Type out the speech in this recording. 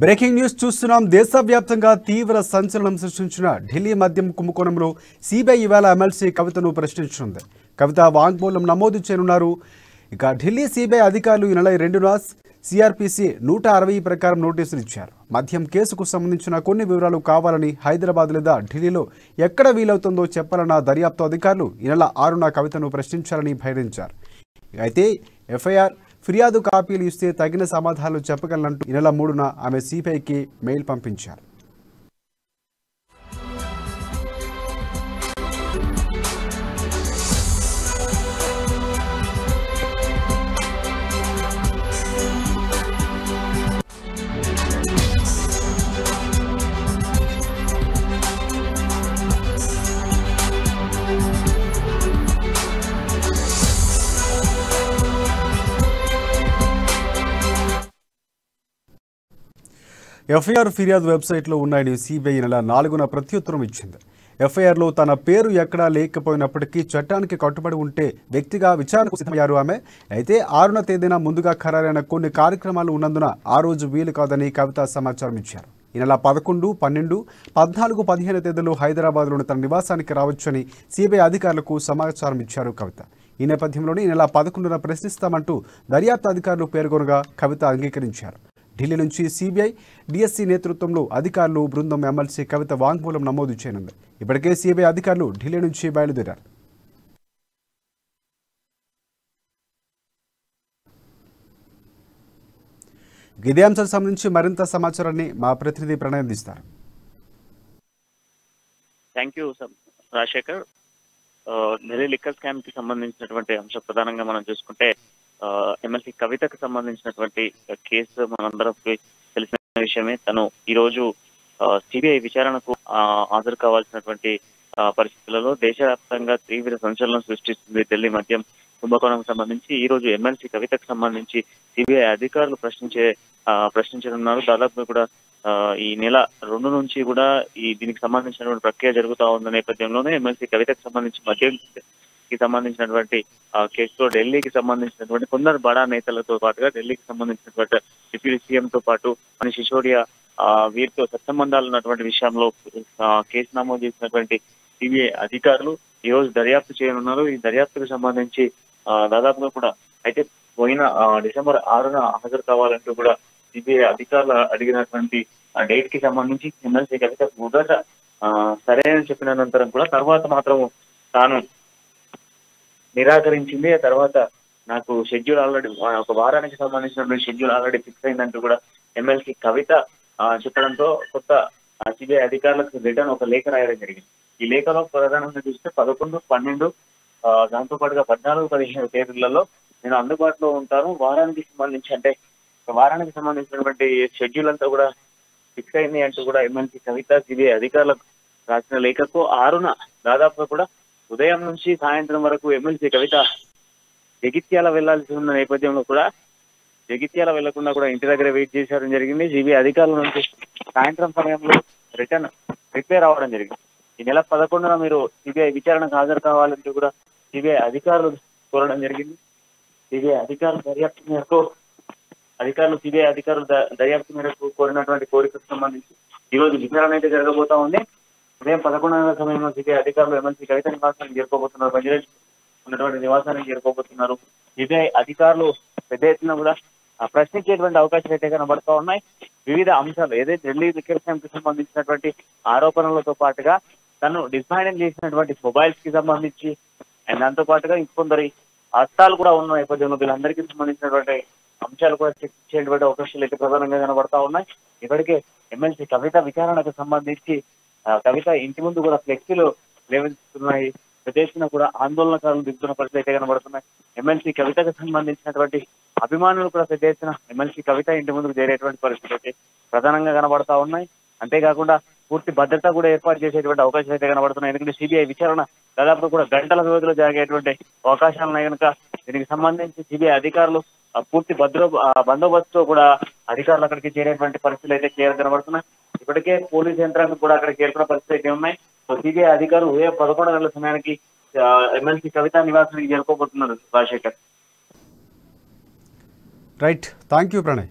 Breaking news చూస్తున్నాం. దేశవ్యాప్తంగా తీవ్ర సంచలనం సృష్టించిన ఢిల్లీ మద్యం కుంభకోణంలో సిబిఐ ఇవాళ ఎమ్మెల్సీ కవితను ప్రశ్నించనుంది. కవిత వాంగ్మూలం నమోదు చేయనున్నారు. ఇక ఢిల్లీ సిబిఐ అధికారులు ఈ నెల 2న సిఆర్పిసి 160 ప్రకారం నోటీసులు ఇచ్చారు. మద్యం కేసుకు సంబంధించిన కొన్ని వివరాలు కావాలని హైదరాబాద్ లేదా ఢిల్లీలో ఎక్కడ వీలవుతుందో చెప్పాలన్న దర్యాప్తు అధికారులు ఈ నెల 6న కవితను ప్రశ్నించాలని బయటించారు. అయితే ఎఫ్ఐఆర్ ఫిర్యాదు కాపీలు ఇస్తే తగిన సమాధానాలు చెప్పగలనంటూ ఈ నెల 3న ఆమె సిబిఐకి మెయిల్ పంపించారు. ఎఫ్ఐఆర్ ఫిర్యాదు వెబ్సైట్లో ఉన్నాయని సిబిఐ నెల 4న ప్రత్యుత్తరం ఇచ్చింది. ఎఫ్ఐఆర్లో తన పేరు ఎక్కడా లేకపోయినప్పటికీ చట్టానికి కట్టుబడి ఉంటే వ్యక్తిగా విచారణకు సిద్ధమయ్యారు ఆమె. అయితే 6వ తేదీన ముందుగా ఖరారైన కొన్ని కార్యక్రమాలు ఉన్నందున ఆ రోజు వీలు కాదని కవిత సమాచారం ఇచ్చారు. ఈ నెల 11, 12, 14, 15 తేదీలో హైదరాబాద్లోని తన నివాసానికి రావచ్చని సిబిఐ అధికారులకు సమాచారం ఇచ్చారు కవిత. ఈ నేపథ్యంలోనే ఈ నెల 11న ప్రశ్నిస్తామంటూ దర్యాప్తు అధికారులు పేర్కొనగా కవిత అంగీకరించారు. ఢిల్లీ నుంచి సిబిఐ డిఎస్సి నేతృత్వంలో అధికారులు బృందం ఎమ్మెల్సీ కవిత వాంగ్మూలం నమోదు చేయనుంది. ఇప్పటికే సిబిఐ అధికారులు ఢిల్లీ నుంచి బయలుదేరారు. ఇదే అంశానికి సంబంధించి మరింత సమాచారాన్ని మా ప్రతినిధి ప్రణయ్ అందిస్తారు. Thank you Rajasekhar. Delhi liquor scam కి సంబంధించినటువంటి అంశం ప్రధానంగా మనం చూసుకుంటే ఎమ్మెల్సీ కవితకు సంబంధించినటువంటి కేసు మనందరికి తెలిసిన విషయమే. తను ఈ రోజు సిబిఐ విచారణకు హాజరు కావాల్సినటువంటి పరిస్థితులలో దేశవ్యాప్తంగా తీవ్ర సంచలనం సృష్టిస్తుంది ఢిల్లీ మద్యం కుంభకోణంకు సంబంధించి. ఈ రోజు ఎమ్మెల్సీ కవితకు సంబంధించి సిబిఐ అధికారులు ప్రశ్నించనున్నారు. దాదాపు కూడా ఈ నెల 2 నుంచి కూడా దీనికి సంబంధించినటువంటి ప్రక్రియ జరుగుతూ ఉన్న నేపథ్యంలోనే ఎమ్మెల్సీ కవితకు సంబంధించి మద్యం కి సంబంధించినటువంటి కేసులో ఢిల్లీకి సంబంధించినటువంటి కొందరు బడా నేతలతో పాటుగా ఢిల్లీకి సంబంధించినటువంటి డిప్యూటీ సీఎం తో పాటు మనీష్ సిసోడియా వీరితో సత్సంబంధాలు ఉన్నటువంటి విషయంలో కేసు నమోదు చేసినటువంటి సిబిఐ అధికారులు ఈ రోజు దర్యాప్తు చేయనున్నారు. ఈ దర్యాప్తుకు సంబంధించి దాదాపుగా కూడా అయితే పోయిన డిసెంబర్ 6న హాజరు కావాలంటూ కూడా సిబిఐ అధికారులు అడిగినటువంటి డేట్ కి సంబంధించి ఎమ్మెల్సీ కవిత మొదట సరే అని చెప్పిన అనంతరం కూడా తర్వాత మాత్రం తాను నిరాకరించింది. ఆ తర్వాత నాకు షెడ్యూల్ ఆల్రెడీ ఒక వారానికి సంబంధించినటువంటి షెడ్యూల్ ఆల్రెడీ ఫిక్స్ అయిందంటూ కూడా ఎమ్మెల్సీ కవిత చెప్పడంతో కొత్త సిబిఐ అధికారులకు రిటర్న్ ఒక లేఖ రాయడం జరిగింది. ఈ లేఖలో ప్రధానంగా చూస్తే 11, 12 దాంతో పాటుగా 14, 15 తేదీలలో నేను అందుబాటులో ఉంటాను. వారానికి సంబంధించినటువంటి షెడ్యూల్ అంతా కూడా ఫిక్స్ అయింది అంటూ కూడా ఎమ్మెల్సీ కవిత సిబిఐ అధికారులకు రాసిన లేఖకు 6న దాదాపుగా కూడా ఉదయం నుంచి సాయంత్రం వరకు ఎమ్మెల్సీ కవిత జగిత్యాల వెళ్లాల్సి ఉన్న నేపథ్యంలో కూడా జగిత్యాల వెళ్లకుండా కూడా ఇంటి దగ్గర వెయిట్ చేసేయడం జరిగింది. సిబిఐ అధికారుల నుంచి సాయంత్రం సమయంలో రిటర్న్ రిపేర్ రావడం జరిగింది. ఈ నెల 11న మీరు సిబిఐ విచారణకు హాజరు కావాలంటూ కూడా సిబిఐ అధికారులు కోరడం జరిగింది. సిబిఐ అధికారులు దర్యాప్తు మేరకు కోరినటువంటి కోరికకు సంబంధించి ఈ రోజు విచారణ అయితే జరగబోతా ఉంది. ఉదయం 11 సమయంలో సిబిఐ అధికారులు ఎమ్మెల్సీ కవిత నివాసానికి చేరుకోబోతున్నారు. బంజారాహిల్స్ ఉన్నటువంటి నివాసానికి చేరుకోబోతున్నారు. సిబిఐ అధికారులు పెద్ద ఎత్తున కూడా ప్రశ్నించేటువంటి అవకాశాలు అయితే కనబడుతూ ఉన్నాయి. వివిధ అంశాలు ఏదైతే ఢిల్లీ లిక్కర్ స్కామ్ కి సంబంధించినటువంటి ఆరోపణలతో పాటుగా తను డిస్మాండిల్ చేసినటువంటి మొబైల్స్ కి సంబంధించి అండ్ దాంతో పాటుగా ఇంకొందరి హస్తాలు కూడా ఉన్న నేపథ్యంలో వీళ్ళందరికీ సంబంధించినటువంటి అంశాలు కూడా చర్చించేటువంటి అవకాశాలు అయితే ప్రధానంగా కనబడతా ఉన్నాయి. ఇప్పటికే ఎమ్మెల్సీ కవిత విచారణకు సంబంధించి కవిత ఇంటి ముందు కూడా ఫ్లెక్సీలు లేవనెత్తుతున్నాయి. ప్రదేశంలో కూడా ఆందోళనకారులు దిగుతున్న పరిస్థితి అయితే కనబడుతున్నాయి. ఎమ్మెల్సీ కవితకు సంబంధించినటువంటి అభిమానులు కూడా పెద్ద ఎత్తున ఎమ్మెల్సీ కవిత ఇంటి ముందుకు చేరేటువంటి పరిస్థితులు అయితే ప్రధానంగా కనబడతా ఉన్నాయి. అంతేకాకుండా పూర్తి భద్రత కూడా ఏర్పాటు చేసేటువంటి అవకాశాలు అయితే కనబడుతున్నాయి. ఎందుకంటే సిబిఐ విచారణ దాదాపు కూడా గంటల వ్యవధిలో జరిగేటువంటి అవకాశాలున్నాయి కనుక దీనికి సంబంధించి సిబిఐ అధికారులు పూర్తి బందోబస్తుతో కూడా అధికారులు అక్కడికి చేరేటువంటి పరిస్థితులు అయితే క్లియర్ కనబడుతున్నాయి. ఇప్పటికే పోలీస్ యంత్రాంగం కూడా అక్కడికి చేరుకున్న పరిస్థితి అయితే ఉన్నాయి. సో సిబిఐ అధికారులు ఉదయం 11 గంటల సమయానికి ఎమ్మెల్సీ కవిత నివాసానికి చేరుకోబోతున్నారు. Rajashekar. Right, thank you Pranay.